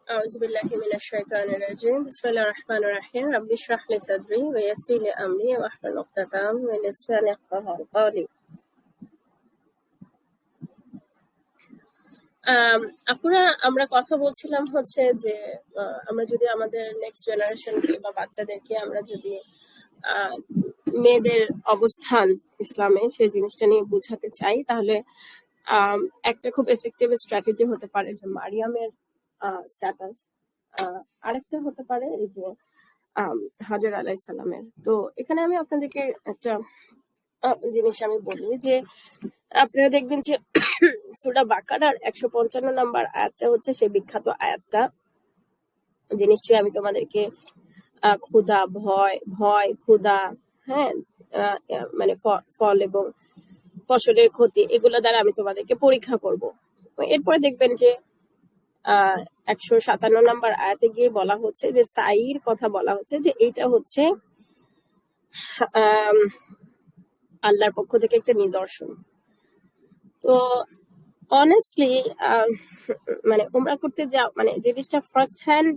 أعوذ بالله من الشيطان الرجيم بسم الله الرحمن الرحيم رب اشرح لي صدري ويسر لي أمري واحلل عقدة من لساني يفقهوا قولي আপুরা আমরা কথা বলছিলাম হচ্ছে যে আমরা যদি আমাদের নেক্সট জেনারেশনকে বা বাচ্চাদেরকে আমরা যদি মেয়েদের অবস্থান ইসলামে সেই জিনিসটা নিয়ে বোঝাতে চাই তাহলে একটা খুব এফেক্টিভ স্ট্র্যাটেজি হতে পারে যে মারিয়ামের স্ট্যাটাস, আরেকটা হতে পারে এই যে হাজর আলাইহিস সালামের। তো এখানে আমি আপনাদেরকে একটা জিনিস আমি বলি যে আপনারা দেখবেন যে সূরা বাকারার 155 নম্বর আয়াতটা হচ্ছে সেই বিখ্যাত আয়াতটা যে নিশ্চয়ই আমি তোমাদেরকে ক্ষুধা, ভয় ক্ষুধা, হ্যাঁ, মানে ফল এবং ফসলের ক্ষতি এগুলো দ্বারা আমি তোমাদেরকে পরীক্ষা করব। এরপরে দেখবেন যে 157 নম্বর আয়াতে গিয়ে বলা হচ্ছে যে সাইর কথা বলা হচ্ছে যে এইটা হচ্ছে আল্লাহর পক্ষ থেকে একটা নিদর্শন। তো অনেস্টলি মানে উমরা করতে যাও মানে জিনিসটা ফার্স্ট হ্যান্ড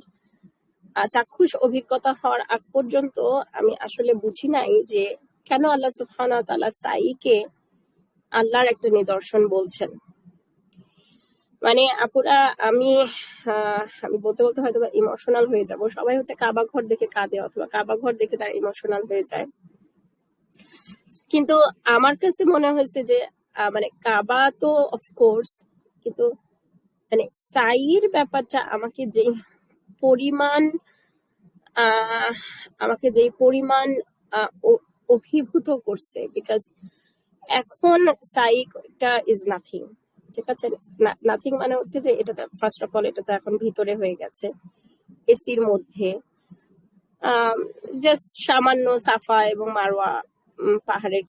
চাক্ষুষ অভিজ্ঞতা হওয়ার আগ পর্যন্ত আমি আসলে বুঝি নাই যে কেন আল্লাহ সুবহানাহু ওয়া তাআলা সাইকে আল্লাহর একটা নিদর্শন বলছেন। মানে আপুরা আমি বলতে বলতে হয়তো ইমোশনাল হয়ে যাব। সবাই হচ্ছে কাবা ঘর দেখে কাঁদে অথবা কাবা ঘর দেখে তার ইমোশনাল হয়ে যায়, কিন্তু আমার কাছে মনে হয়েছে যে মানে কাবা তো অফকোর্স, কিন্তু মানে সাইর ব্যাপারটা আমাকে যেই পরিমাণ অভিভূত করছে, বিকজ এখন সাইটা ইজ নাথিং। ঠিক আছে, নাথিং মানে হচ্ছে যে এটা ফার্স্ট অফ অল এটা তো এখন ভিতরে হয়ে গেছে এসির মধ্যে। জাস্ট সামান্য সাফা এবং মারওয়া পাহাড়ের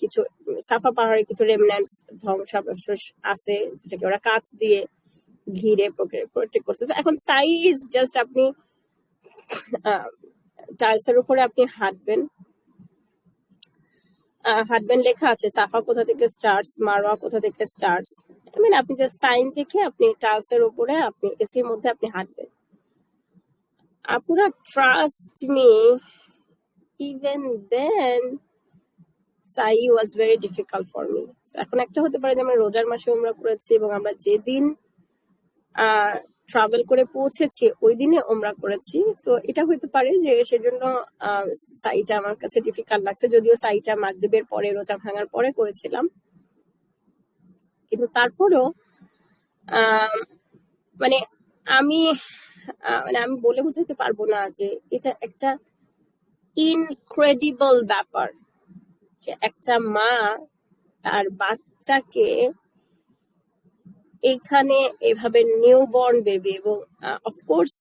কিছু রেমন্যান্টস ধ্বংসাবশেষ আছে যেটাকে ওরা কাঁচ দিয়ে ঘিরে প্রোটেক্ট করছে। এখন সাইজ জাস্ট আপনি টাইলসের উপরে আপনি হাঁটবেন, লেখা আছে সাফা কোথা থেকে স্টার্টস, মারওয়া কোথা থেকে স্টার্টস। মানে আপনি যে সাইন দেখে আপনি টাইলসের উপরে আপনি এসির মধ্যে আপনি হাঁটবেন। আপুরা trust me, even then Sai was very difficult for me. এখন একটা হতে পারে যে আমরা রোজার মাসে উমরা করেছি এবং আমরা যেদিন ট্রাভেল করে পৌঁছেছি ওই দিনে উমরা করেছি, সো এটা হতে পারে যে সেজন্য সাইটা আমার কাছে ডিফিকাল্ট লাগছে, যদিও সাইটা মাগরিবের পরে রোজা ভাঙার পরে করেছিলাম, কিন্তু তারপরেও মানে আমি বলে বোঝাতে পারবো না যে এটা একটা ইনক্রেডিবল ব্যাপার যে একটা মা তার বাচ্চাকে এখানে এভাবে নিউবর্ন বেবি এবং অফকোর্স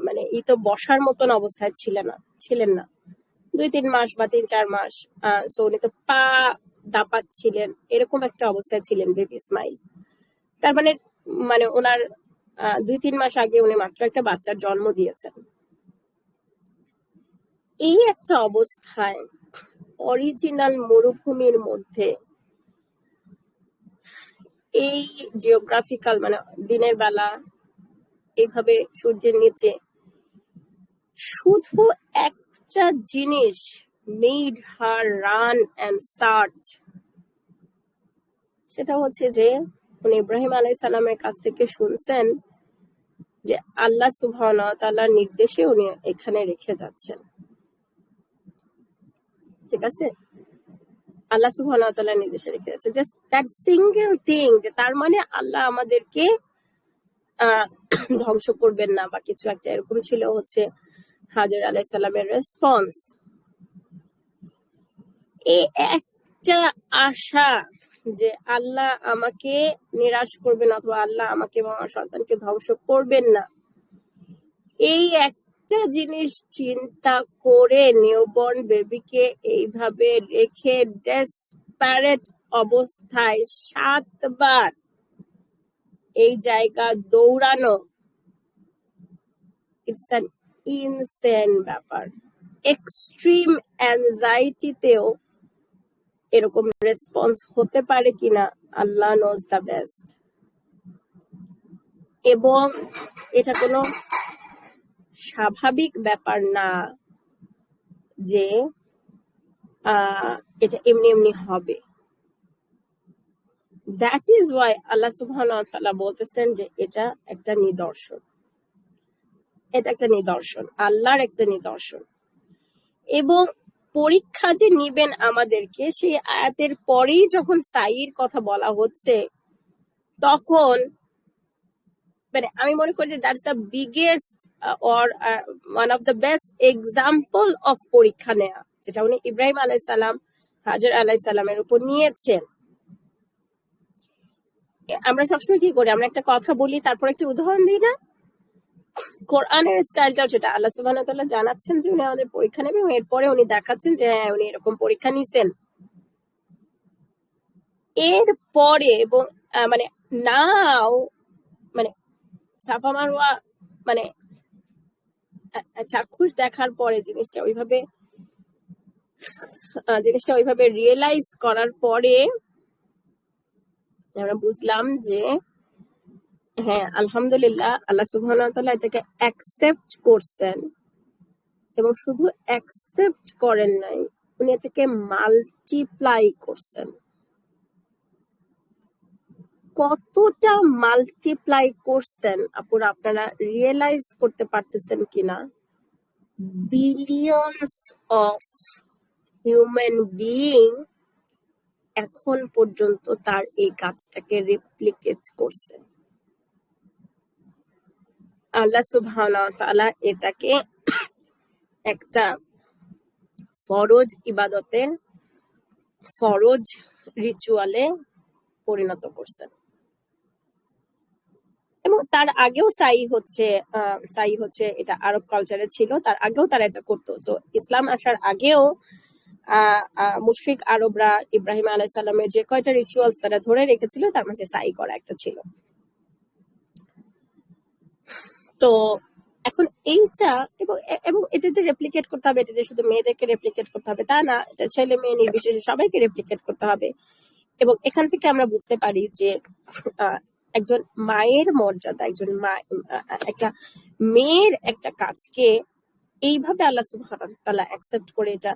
মানে ই তো বসার মতন অবস্থায় ছিলেন না 2-3 মাস বা 3-4 মাস, সো উনি তো পা দাপাচ্ছিলেন, এরকম একটা অবস্থায় ছিলেন বেবি ইসমাইল। তার মানে ওনার 2-3 মাস আগে উনি মাত্র একটা বাচ্চার জন্ম দিয়েছেন। এই একটা অবস্থায় অরিজিনাল মরুভূমির মধ্যে এই জিওগ্রাফিক্যাল মানে দিনের বেলা এইভাবে সূর্যের নিচে শুধু একটা জিনিস made her run and search, সেটা হচ্ছে যে উনি ইব্রাহিম আলাইহিস সালামের কাছ থেকে শুনছেন যে আল্লাহ সুবহানাহু ওয়া তাআলার নির্দেশে উনি এখানে রেখে যাচ্ছেন। ঠিক আছে, আল্লাহ সুবহানাহু ওয়া তাআলার নির্দেশে রেখে যাচ্ছেন। জাস্ট দ্যাট সিঙ্গেল থিং, যে তার মানে আল্লাহ আমাদেরকে ধ্বংস করবেন না বা কিছু একটা এরকম ছিল হচ্ছে হাজর আলাইহিস সালামের রেসপন্স। এই একটা আশা যে আল্লাহ আমাকে নিরাশ করবেন অথবা আল্লাহ আমাকে এবং আমার সন্তানকে ধ্বংস করবেন না, এই একটা জিনিস চিন্তা করে নিউবর্ন বেবিকে এইভাবে রেখে ডেসপারেট অবস্থায় 7 বার এই জায়গা দৌড়ানো, ইটস অ্যান ইনসেন ব্যাপার। এক্সট্রিম অ্যাংজাইটিতেও এরকম রেসপন্স হতে পারে কিনা আল্লাহ নোজ দ্য বেস্ট। এবং এটা কোনো স্বাভাবিক ব্যাপার না যে এটা এমনি এমনি হবে। দ্যাট ইজ ওয়াই আল্লাহ সুবহানাহু ওয়া তাআলা বলতেছেন যে এটা একটা নিদর্শন, এটা একটা নিদর্শন, আল্লাহর একটা নিদর্শন। এবং পরীক্ষা যে নিবেন আমাদেরকে, সেই আয়াতের পরেই যখন সাইর কথা বলা হচ্ছে, তখন মানে আমি মনে করি যে that's the biggest or one of the best example of পরীক্ষা নেয়া, যেটা উনি ইব্রাহিম আলাইসাল্লাম, হাজর আলাইসাল্লামের উপর নিয়েছেন। আমরা সবসময় কি করি, আমরা একটা কথা বলি তারপর একটা উদাহরণ দিই না? কোরআনের স্টাইলটাও সেটা। আল্লাহ সুবহানাহু ওয়া তাআলা জানাচ্ছেন যে উনি আমাদের পরীক্ষা নেবেন, এবং এরপরে উনি দেখাচ্ছেন যে হ্যাঁ উনি এরকম পরীক্ষা নিছেন। এর পরে এবং মানে নাও মানে সাফা মারওয়া মানে চাক্ষুষ দেখার পরে জিনিসটা ওইভাবে রিয়েলাইজ করার পরে আমরা বুঝলাম যে হ্যাঁ আলহামদুলিল্লাহ আল্লাহ সুবহানাহু ওয়া তাআলা এটাকে অ্যাকসেপ্ট করছেন, এবং শুধু অ্যাকসেপ্ট করেন নাই, উনি এটাকে মাল্টিপ্লাই করছেন। কতটা মাল্টিপ্লাই করছেন আপুরা আপনারা রিয়েলাইজ করতে পারতেছেন কিনা? বিলিয়নস অফ হিউম্যান বিইং এখন পর্যন্ত তার এই কাজটাকে রেপ্লিকেট করছে। আল্লাহ সুবহানাহু ওয়া তাআলা এটাকে একটা ফরজ ইবাদতে, ফরজ রিচুয়ালে পরিণত করছেন। এবং তার আগেও সাই হচ্ছে এটা আরব কালচারে ছিল, তার আগেও তারা এটা করতো। সো ইসলাম আসার আগেও মুশরিক আরবরা ইব্রাহিম আলাইহিস সালামের যে কয়টা রিচুয়ালস তারা ধরে রেখেছিল তার মাঝে সাই করা একটা ছিল। তো এখন এইটা এবং এটা যে রেপ্লিকেট করতে হবে, এটা যে শুধু মেয়েদেরকে রেপ্লিকেট করতে হবে তা না, এটা ছেলে মেয়ে নির্বিশেষে সবাইকে রেপ্লিকেট করতে হবে। এবং এখান থেকে আমরা বুঝতে পারি যে একজন মায়ের মর্যাদা, একটা মেয়ের একটা কাজকে এইভাবে আল্লাহ সুবহানাহু ওয়া তাআলা অ্যাকসেপ্ট করে এটা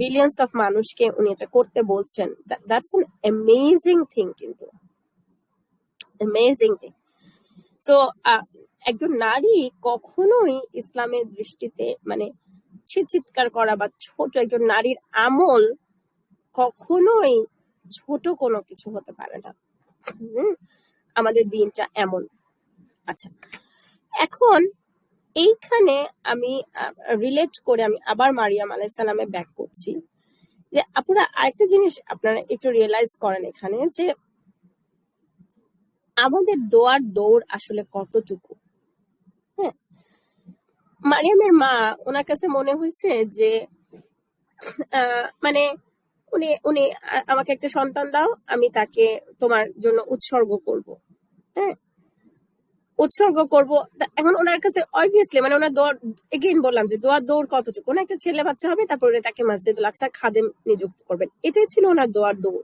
বিলিয়নস অফ মানুষকে উনি এটা করতে বলছেন, দ্যাটস অ্যান অ্যামেজিং থিং, কিন্তু অ্যামেজিং থিং। সো একজন নারী কখনোই ইসলামের দৃষ্টিতে মানে চিৎকার করা বা ছোট, একজন নারীর আমল কখনোই ছোট কোনো কিছু হতে পারে না। আমাদের দিনটা এমন। আচ্ছা, এখন এইখানে আমি রিলেট করে আমি আবার মারিয়াম আলাইহিস সালামে ব্যাক করছি, যে আপনারা আরেকটা জিনিস আপনারা একটু রিয়েলাইজ করেন এখানে, যে আমাদের দোয়ার দৌড় আসলে কতটুকু। হ্যাঁ, মারিয়ামের মা, ওনার কাছে মনে হয়েছে যে মানে উনি উনি আমাকে একটা সন্তান দাও, আমি তাকে তোমার জন্য উৎসর্গ করব। হ্যাঁ, উৎসর্গ করব। এখন ওনার কাছে অবভিয়াসলি মানে ওনার দোয়া, এগেইন বললাম যে দোয়ার দৌড় কতটুকু, ওনার একটা ছেলে বাচ্চা হবে, তারপরে তাকে মসজিদুল আকসার খাদেম নিযুক্ত করবেন, এটাই ছিল ওনার দোয়ার দৌড়।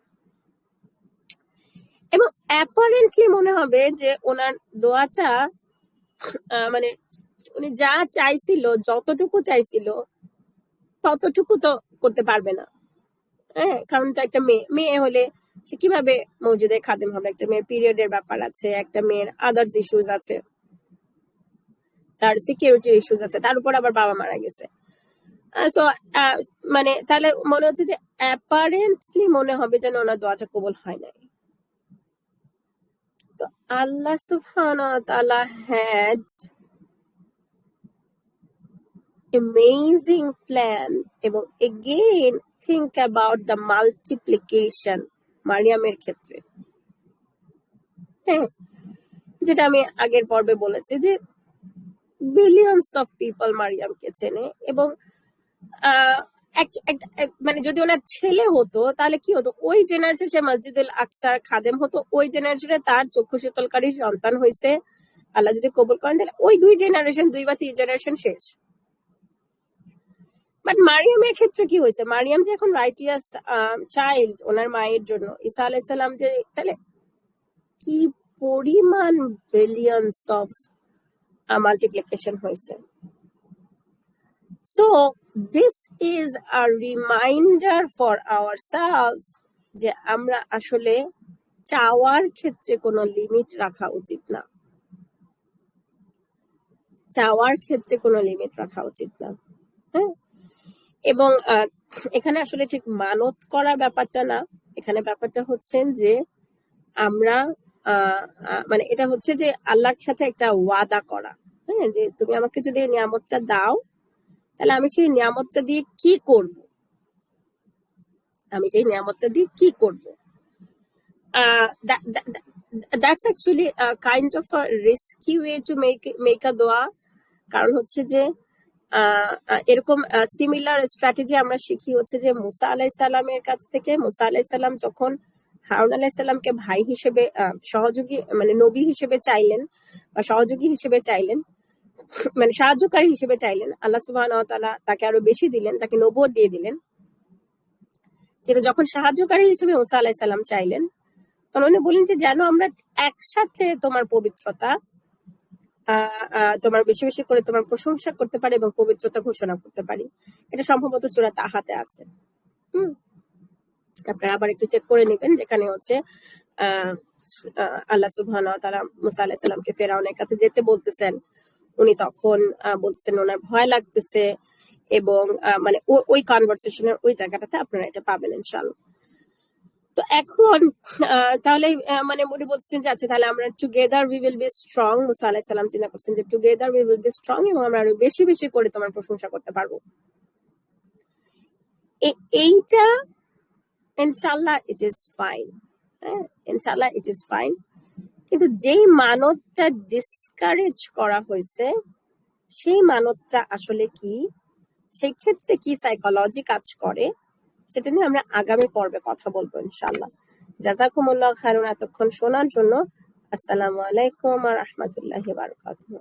এবং অ্যাপারেন্টলি মনে হবে যে ওনার দোয়াটা মানে উনি যা চাইছিল, যতটুকু চাইছিল ততটুকু তো করতে পারবে না। হ্যাঁ, কারণ তো একটা মেয়ে হলে সে কিভাবে মসজিদে খাদেম হবে? একটা মেয়ের পিরিয়ডের ব্যাপার আছে, একটা মেয়ের আদার্স ইস্যুস আছে, তার সিকিউরিটির ইস্যুস আছে, তার উপর আবার বাবা মারা গেছে। সো মানে তাহলে মনে হচ্ছে যে অ্যাপারেন্টলি মনে হবে যেন ওনার দোয়াটা কবুল হয় নাই। তো আল্লাহ সুবহানাহু ওয়া তাআলা হ্যাড amazing plan, এবং again think about the multiplication মারিয়ামের ক্ষেত্রে। হ্যাঁ, যেটা আমি আগের পর্বে বলেছি যে বিলিয়নস অফ পিপল মারিয়ামকে চেনে, এবং মানে যদি ওনার ছেলে হতো তাহলে কি হতো, ওই জেনারেশন সে মসজিদুল আকসার খাদেম হতো, ওই জেনারেশনে তার চক্ষু শীতলকারী সন্তান হয়েছে, আল্লাহ যদি কবুল করেন তাহলে ওই 2 জেনারেশন 2 বা 3 জেনারেশন শেষ। বাট মারিয়ামের ক্ষেত্রে কি হয়েছে, মারিয়াম যে এখন রাইটিয়াস চাইল্ড ওনার মায়ের জন্য, ঈসা আলাইহিস সালাম যে, তাহলে কি পরিমাণ বিলিয়ন্স অফ মাল্টিপ্লিকেশন হয়েছে। So this is a reminder for ourselves যে আমরা আসলে চাওয়ার ক্ষেত্রে কোনো লিমিট রাখা উচিত না, চাওয়ার ক্ষেত্রে কোনো লিমিট রাখা উচিত না। হ্যাঁ, এবং এখানে আসলে ঠিক মানত করার ব্যাপারটা না, এখানে ব্যাপারটা হচ্ছে যে আমরা মানে এটা হচ্ছে যে আল্লাহর সাথে একটা ওয়াদা করা। হ্যাঁ, যে তুমি আমাকে যদি নিয়ামতটা দাও তাহলে আমি সেই নিয়ামতটা দিয়ে কি করব, আমি সেই নিয়ামতটা দিয়ে কি করব। That's actually a kind of a risky way to make a dua, কারণ হচ্ছে যে এরকম সিমিলার স্ট্র্যাটেজি আমরা শিখি হচ্ছে যে মুসা আলাইহিস সালামের কাছ থেকে। মুসা আলাইহিস সালাম যখন হারুন আলাইহিস সালামকে ভাই হিসেবে সহযোগী মানে নবী হিসেবে চাইলেন বা সহযোগী হিসেবে চাইলেন, মানে সাহায্যকারী হিসেবে চাইলেন, আল্লাহ সুবহানাহু ওয়া তাআলা তাকে আরো বেশি দিলেন, তাকে নবুয়ত দিয়ে দিলেন। কিন্তু যখন সাহায্যকারী হিসেবে মুসা আলাইহিস সালাম চাইলেন, তখন উনি বললেন যে যেন আমরা একসাথে তোমার পবিত্রতা তোমার বেশি বেশি করে তোমার প্রশংসা করতে পারি এবং পবিত্রতা ঘোষণা করতে পারি। এটা সম্ভবত সূরা তাহাতে আছে। আপনারা আবার একটু চেক করে নেবেন, যেখানে হচ্ছে আল্লাহ সুবহানাহু ওয়া তাআলা মুসা আলাইহিস সালামকে ফেরাউনের কাছে যেতে বলতেছেন। উনি তখন বলতেছেন ওনার ভয় লাগতেছে, এবং মানে ওই কনভারসেশনের ওই জায়গাটাতে আপনারা এটা পাবেন ইনশাআল্লাহ। তো এখন তাহলে মানে উনি বলছেন যে আচ্ছা তাহলে আমরা together we will be strong. Musa আলাইহিস সালাম চিন্তা করছেন যে together we will be strong, এবং আমরা আরো বেশি বেশি করে তোমার প্রশংসা করতে পারবো। এইটা ইনশাআল্লাহ ইট ইজ ফাইন, হ্যাঁ ইনশাআল্লাহ ইট ইজ ফাইন। কিন্তু যেই মানতটা ডিসকারেজ করা হয়েছে সেই মানতটা আসলে কি, সেই ক্ষেত্রে কি সাইকোলজি কাজ করে, সেটা নিয়ে আমরা আগামী পর্বে কথা বলবো ইনশাআল্লাহ। জাযাকুমুল্লাহ খায়রান এতক্ষণ শোনার জন্য। আসসালামু আলাইকুম ওয়া রাহমাতুল্লাহি ওয়া বারাকাতুহু।